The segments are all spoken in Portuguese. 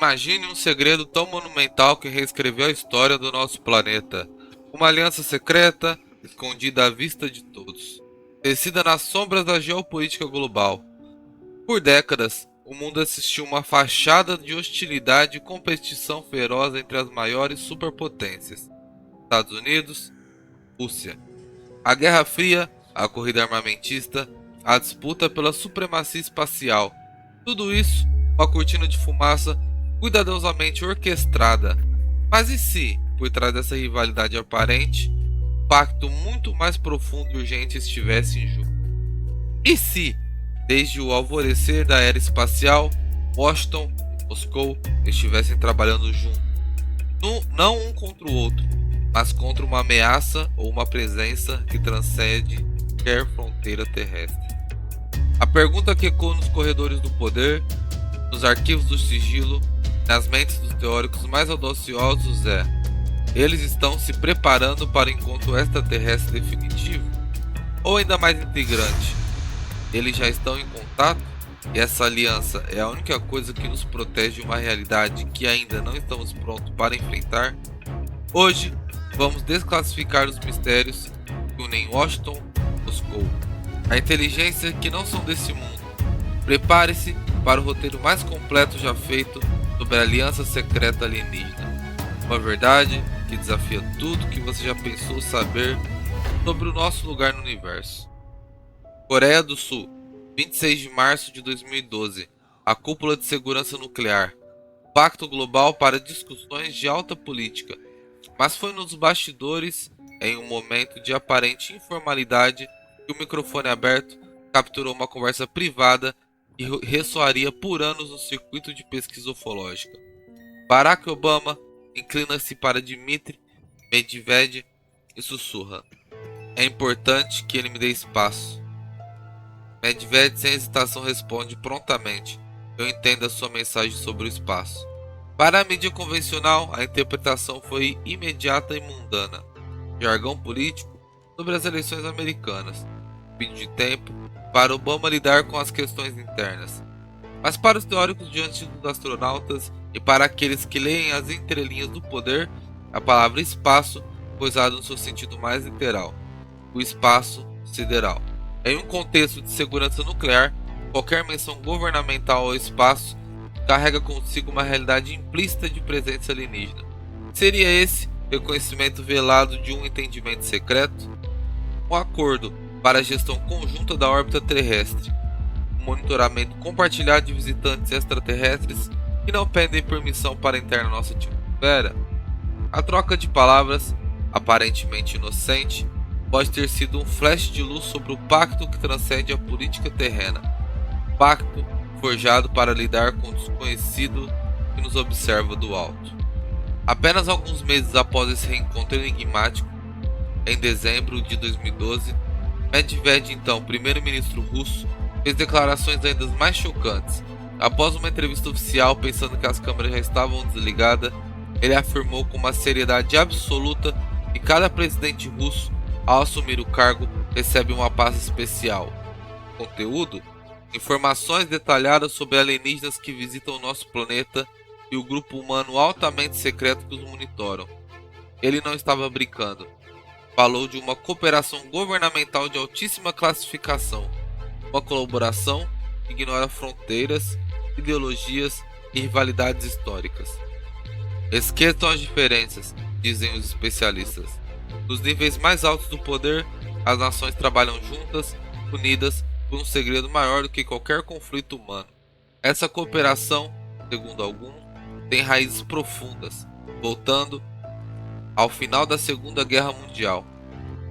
Imagine um segredo tão monumental que reescreveu a história do nosso planeta. Uma aliança secreta, escondida à vista de todos. Tecida nas sombras da geopolítica global. Por décadas, o mundo assistiu uma fachada de hostilidade e competição feroz entre as maiores superpotências. Estados Unidos, Rússia. A Guerra Fria, a corrida armamentista, a disputa pela supremacia espacial. Tudo isso, uma cortina de fumaça cuidadosamente orquestrada. Mas e se, por trás dessa rivalidade aparente, um pacto muito mais profundo e urgente estivesse em jogo? E se, desde o alvorecer da era espacial, Washington e Moscou estivessem trabalhando juntos? Não um contra o outro, mas contra uma ameaça ou uma presença que transcende qualquer fronteira terrestre. A pergunta que ecoa nos corredores do poder, nos arquivos do sigilo, nas mentes dos teóricos mais audaciosos é: eles estão se preparando para o encontro extraterrestre definitivo? Ou ainda mais integrante, eles já estão em contato? E essa aliança é a única coisa que nos protege de uma realidade que ainda não estamos prontos para enfrentar? Hoje, vamos desclassificar os mistérios que unem Washington e Moscou, a inteligência que não são desse mundo. Prepare-se para o roteiro mais completo já feito sobre a aliança secreta alienígena. Uma verdade que desafia tudo que você já pensou saber sobre o nosso lugar no universo. Coreia do Sul, 26 de março de 2012. A Cúpula de Segurança Nuclear. Pacto global para discussões de alta política. Mas foi nos bastidores, em um momento de aparente informalidade, que o microfone aberto capturou uma conversa privada e ressoaria por anos no circuito de pesquisa ufológica. Barack Obama inclina-se para Dmitry Medvedev e sussurra: "É importante que ele me dê espaço." Medvedev sem hesitação responde prontamente: "Eu entendo a sua mensagem sobre o espaço." Para a mídia convencional, a interpretação foi imediata e mundana. Jargão político sobre as eleições americanas. Pedido de tempo para Obama lidar com as questões internas. Mas para os teóricos diante dos astronautas e para aqueles que leem as entrelinhas do poder, a palavra espaço foi usada no seu sentido mais literal: o espaço sideral. Em um contexto de segurança nuclear, qualquer menção governamental ao espaço carrega consigo uma realidade implícita de presença alienígena. Seria esse reconhecimento velado de um entendimento secreto? Um acordo para a gestão conjunta da órbita terrestre, um monitoramento compartilhado de visitantes extraterrestres que não pedem permissão para entrar na nossa atmosfera? A troca de palavras, aparentemente inocente, pode ter sido um flash de luz sobre o pacto que transcende a política terrena. Pacto forjado para lidar com o desconhecido que nos observa do alto. Apenas alguns meses após esse reencontro enigmático, em dezembro de 2012, Medvedev, então primeiro-ministro russo, fez declarações ainda mais chocantes. Após uma entrevista oficial, pensando que as câmeras já estavam desligadas, ele afirmou com uma seriedade absoluta que cada presidente russo, ao assumir o cargo, recebe uma pasta especial. Conteúdo: informações detalhadas sobre alienígenas que visitam o nosso planeta e o grupo humano altamente secreto que os monitoram. Ele não estava brincando. Falou de uma cooperação governamental de altíssima classificação, uma colaboração que ignora fronteiras, ideologias e rivalidades históricas. Esqueçam as diferenças, dizem os especialistas. Nos níveis mais altos do poder, as nações trabalham juntas, unidas, por um segredo maior do que qualquer conflito humano. Essa cooperação, segundo alguns, tem raízes profundas, voltando ao final da Segunda Guerra Mundial.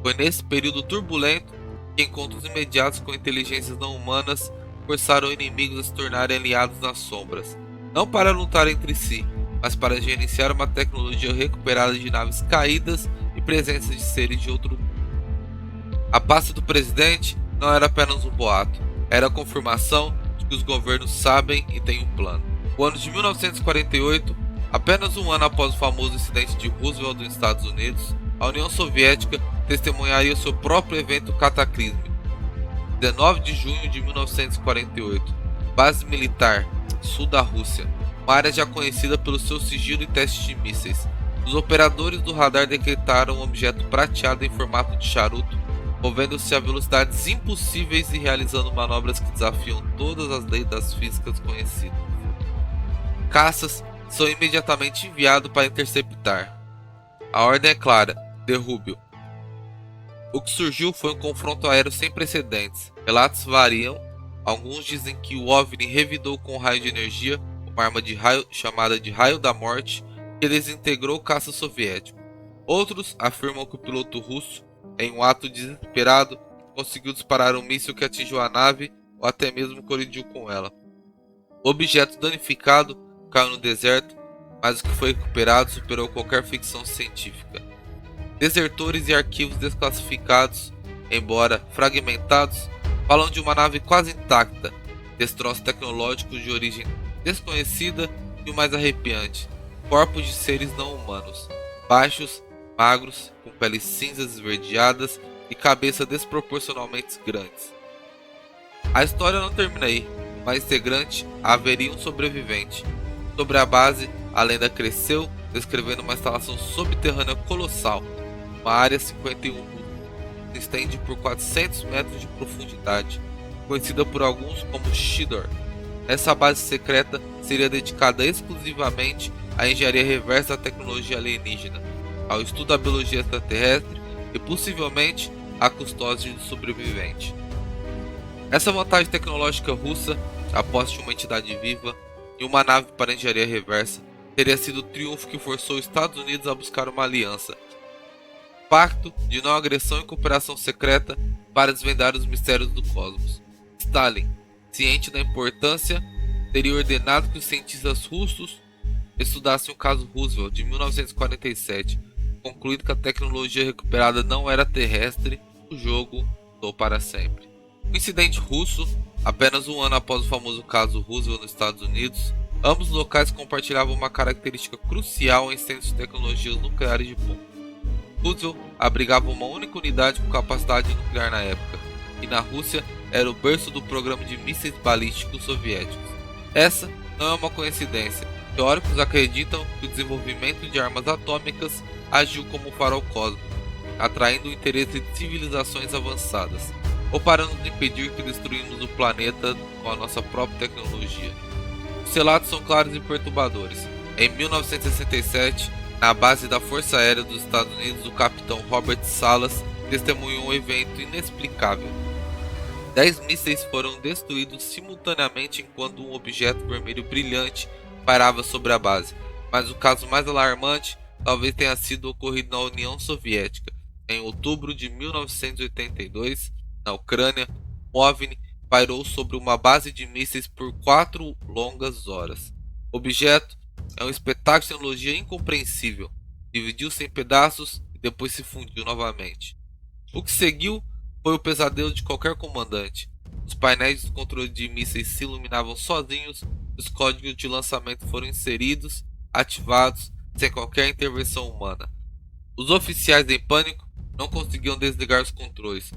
Foi nesse período turbulento que encontros imediatos com inteligências não humanas forçaram inimigos a se tornarem aliados nas sombras, não para lutar entre si, mas para gerenciar uma tecnologia recuperada de naves caídas e presença de seres de outro mundo. A pasta do presidente não era apenas um boato, era a confirmação de que os governos sabem e têm um plano. O ano de 1948, apenas um ano após o famoso incidente de Roosevelt dos Estados Unidos, a União Soviética testemunharia seu próprio evento cataclísmico. 19 de junho de 1948, base militar, sul da Rússia. uma área já conhecida pelo seu sigilo e teste de mísseis. Os operadores do radar detectaram um objeto prateado em formato de charuto, movendo-se a velocidades impossíveis e realizando manobras que desafiam todas as leis das físicas conhecidas. Caças são imediatamente enviados para interceptar. A ordem é clara: derrube-o. O que surgiu foi um confronto aéreo sem precedentes. Relatos variam. Alguns dizem que o OVNI revidou com um raio de energia, uma arma de raio chamada de Raio da Morte, que desintegrou o caça soviético. Outros afirmam que o piloto russo, em um ato desesperado, conseguiu disparar um míssil que atingiu a nave ou até mesmo colidiu com ela. O objeto danificado caiu no deserto, mas o que foi recuperado superou qualquer ficção científica. Desertores e arquivos desclassificados, embora fragmentados, falam de uma nave quase intacta, destroços tecnológicos de origem desconhecida e o mais arrepiante: corpos de seres não humanos, baixos, magros, com peles cinzas esverdeadas e cabeças desproporcionalmente grandes. A história não termina aí. Mais integrante, haveria um sobrevivente. Sobre a base, a lenda cresceu, descrevendo uma instalação subterrânea colossal, uma área 51 que se estende por 400 metros de profundidade, conhecida por alguns como Shidor. Essa base secreta seria dedicada exclusivamente à engenharia reversa da tecnologia alienígena, ao estudo da biologia extraterrestre e possivelmente à custódia do sobrevivente. Essa vantagem tecnológica russa, a posse de uma entidade viva e uma nave para engenharia reversa, teria sido o triunfo que forçou os Estados Unidos a buscar uma aliança, pacto de não agressão e cooperação secreta para desvendar os mistérios do cosmos. Stalin, ciente da importância, teria ordenado que os cientistas russos estudassem o caso Roosevelt de 1947, concluindo que a tecnologia recuperada não era terrestre. O jogo mudou para sempre. O incidente russo, apenas um ano após o famoso caso Roosevelt nos Estados Unidos, ambos os locais compartilhavam uma característica crucial em centros de tecnologias nucleares de ponta. Roosevelt abrigava uma única unidade com capacidade nuclear na época, e na Rússia era o berço do programa de mísseis balísticos soviéticos. Essa não é uma coincidência. Teóricos acreditam que o desenvolvimento de armas atômicas agiu como um farol cósmico, atraindo o interesse de civilizações avançadas, ou para nos impedir que destruímos o planeta com a nossa própria tecnologia. Os relatos são claros e perturbadores. Em 1967, na base da Força Aérea dos Estados Unidos, o capitão Robert Salas testemunhou um evento inexplicável. 10 mísseis foram destruídos simultaneamente enquanto um objeto vermelho brilhante pairava sobre a base, mas o caso mais alarmante talvez tenha sido ocorrido na União Soviética. Em outubro de 1982, na Ucrânia, um OVNI pairou sobre uma base de mísseis por 4 longas horas. O objeto é um espetáculo de tecnologia incompreensível. Dividiu-se em pedaços e depois se fundiu novamente. O que seguiu foi o pesadelo de qualquer comandante. Os painéis de controle de mísseis se iluminavam sozinhos, os códigos de lançamento foram inseridos, ativados, sem qualquer intervenção humana. Os oficiais em pânico não conseguiam desligar os controles.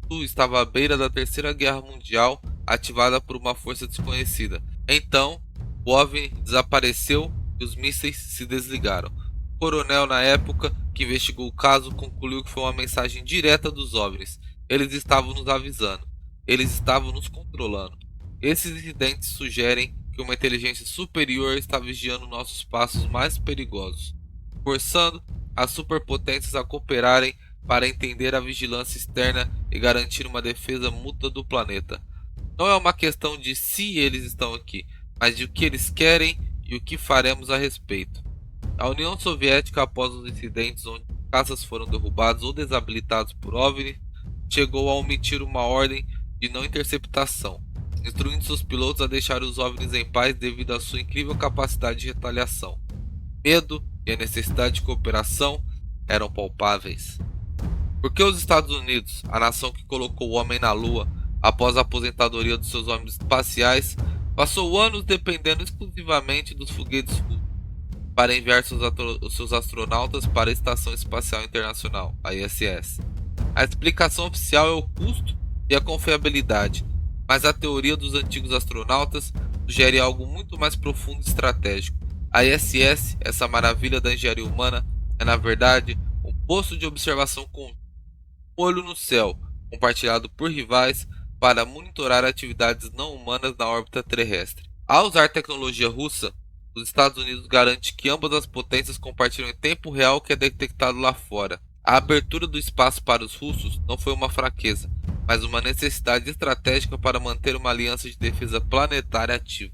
Tudo estava à beira da Terceira Guerra Mundial, ativada por uma força desconhecida. Então, o OVNI desapareceu e os mísseis se desligaram. O coronel, na época, que investigou o caso, concluiu que foi uma mensagem direta dos OVNIs. Eles estavam nos avisando. Eles estavam nos controlando. Esses incidentes sugerem que uma inteligência superior está vigiando nossos passos mais perigosos, forçando as superpotências a cooperarem para entender a vigilância externa e garantir uma defesa mútua do planeta. Não é uma questão de se eles estão aqui, mas de o que eles querem e o que faremos a respeito. A União Soviética, após os incidentes onde caças foram derrubados ou desabilitados por OVNI, chegou a omitir uma ordem de não interceptação, instruindo seus pilotos a deixar os OVNIs em paz devido à sua incrível capacidade de retaliação. Medo e a necessidade de cooperação eram palpáveis. Porque os Estados Unidos, a nação que colocou o homem na Lua após a aposentadoria dos seus homens espaciais, passou anos dependendo exclusivamente dos foguetes russos para enviar seus astronautas para a Estação Espacial Internacional, a ISS. A explicação oficial é o custo e a confiabilidade, mas a teoria dos antigos astronautas sugere algo muito mais profundo e estratégico. A ISS, essa maravilha da engenharia humana, é na verdade um posto de observação com um olho no céu, compartilhado por rivais para monitorar atividades não humanas na órbita terrestre. Ao usar tecnologia russa, os Estados Unidos garante que ambas as potências compartilham em tempo real o que é detectado lá fora. A abertura do espaço para os russos não foi uma fraqueza, mas uma necessidade estratégica para manter uma aliança de defesa planetária ativa.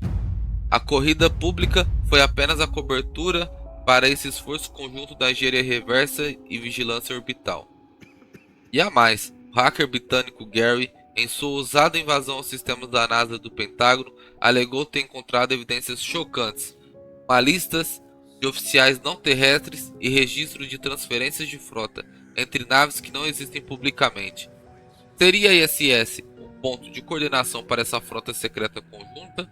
A corrida pública foi apenas a cobertura para esse esforço conjunto da engenharia reversa e vigilância orbital. E a mais, o hacker britânico Gary, em sua ousada invasão aos sistemas da NASA do Pentágono, alegou ter encontrado evidências chocantes, uma lista de oficiais não terrestres e registro de transferências de frota entre naves que não existem publicamente. Seria a ISS um ponto de coordenação para essa frota secreta conjunta?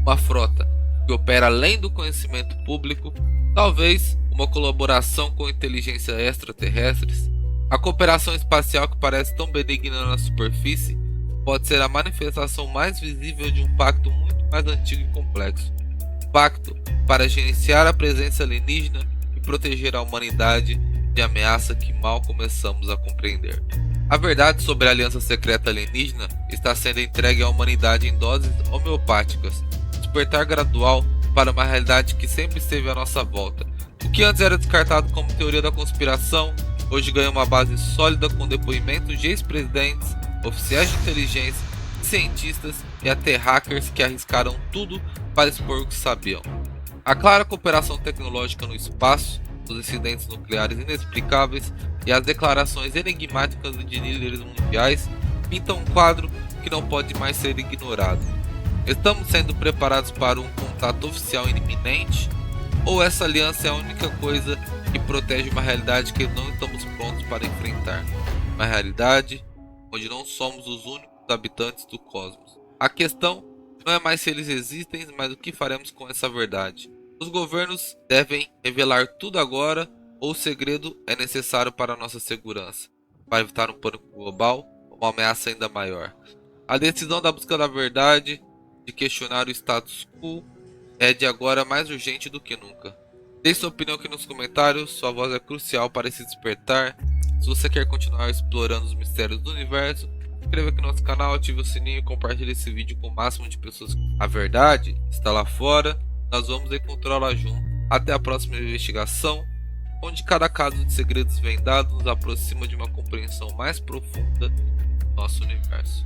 Uma frota que opera além do conhecimento público? Talvez uma colaboração com inteligência extraterrestres? A cooperação espacial, que parece tão benigna na superfície, pode ser a manifestação mais visível de um pacto muito mais antigo e complexo. Um pacto para gerenciar a presença alienígena e proteger a humanidade de ameaça que mal começamos a compreender. A verdade sobre a aliança secreta alienígena está sendo entregue à humanidade em doses homeopáticas, despertar gradual para uma realidade que sempre esteve à nossa volta. O que antes era descartado como teoria da conspiração, hoje ganha uma base sólida com depoimentos de ex-presidentes, oficiais de inteligência, cientistas e até hackers que arriscaram tudo para expor o que sabiam. A clara cooperação tecnológica no espaço, os incidentes nucleares inexplicáveis e as declarações enigmáticas de líderes mundiais pintam um quadro que não pode mais ser ignorado. Estamos sendo preparados para um contato oficial iminente? Ou essa aliança é a única coisa que protege uma realidade que não estamos prontos para enfrentar? Uma realidade onde não somos os únicos habitantes do cosmos. A questão não é mais se eles existem, mas o que faremos com essa verdade. Os governos devem revelar tudo agora, ou o segredo é necessário para a nossa segurança, para evitar um pânico global ou uma ameaça ainda maior. A decisão da busca da verdade, de questionar o status quo, é de agora mais urgente do que nunca. Deixe sua opinião aqui nos comentários, sua voz é crucial para esse despertar. Se você quer continuar explorando os mistérios do universo, inscreva aqui no nosso canal, ative o sininho e compartilhe esse vídeo com o máximo de pessoas. A verdade está lá fora, nós vamos encontrá-la junto. Até a próxima investigação, onde cada caso de segredos vendados nos aproxima de uma compreensão mais profunda do nosso universo.